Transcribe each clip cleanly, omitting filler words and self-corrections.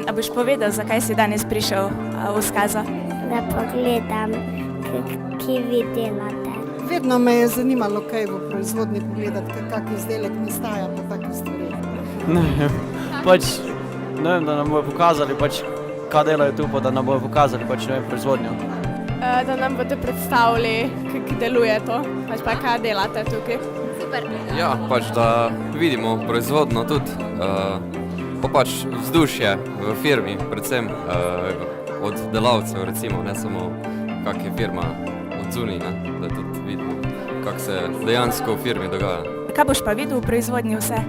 A boš povedal, zakaj si danes prišel v Skazo? Da pogledam, kje vi delate. Vedno me je zanimalo, kaj v proizvodnji pogledati, kak izdelek nastaja, pa take stvari. Ne vem, da nam bojo pokazali, kaj delajo tu, pa da nam bojo pokazali, proizvodnjo. Da nam bodo predstavili, kako deluje to, pa kaj delate tukaj. Super. Ja, da vidimo proizvodno tudi, pa vzdušje v firmi, predvsem od delavcev, recimo, ne samo kak je firma od zunaj, da tudi vidimo, kak se dejansko v firmi dogaja. Kaj boš pa videl v proizvodnji vse?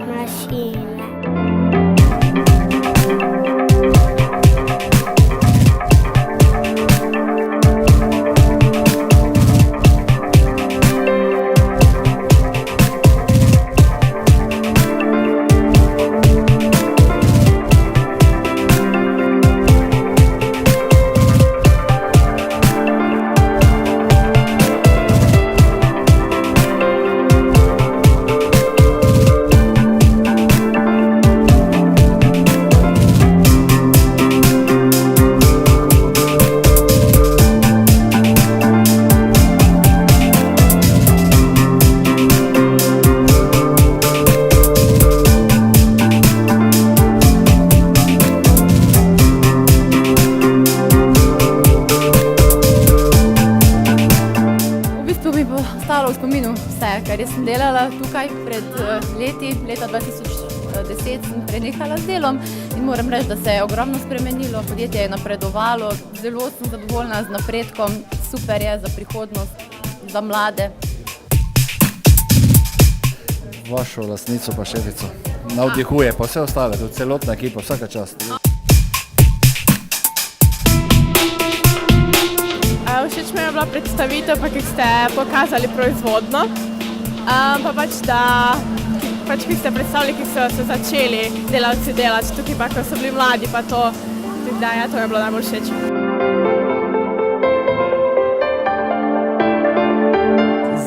Mašine. Ostalo v spominu vse, kar sem delala tukaj pred leti, leta 2010 sem prenehala z delom in moram reči, da se je ogromno spremenilo, podjetje je napredovalo, zelo sem zadovoljna z napredkom, super je za prihodnost, za mlade. Vašo lastnico pa šefico navdihuje, pa vse ostale, tudi celotna ekipa, vsaka čast. Všeč mi je bila predstavitev, ki ste pokazali proizvodno, ki ste predstavili, ki so se začeli delavci delati tukaj, pa ko so bili mladi, pa to mi je bilo najbolj všeč.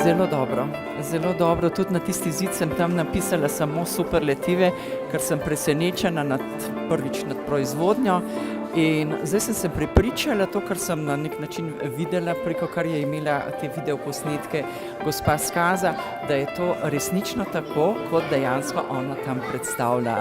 Zelo dobro. Tudi na tisti zid sem tam napisala samo superlative, ker sem presenečena prvič nad proizvodnjo. In zdaj sem se prepričala to, kar sem na nek način videla, preko kar je imela te videoposnetke gospa Skaza, da je to resnično tako, kot dejansko ona tam predstavlja.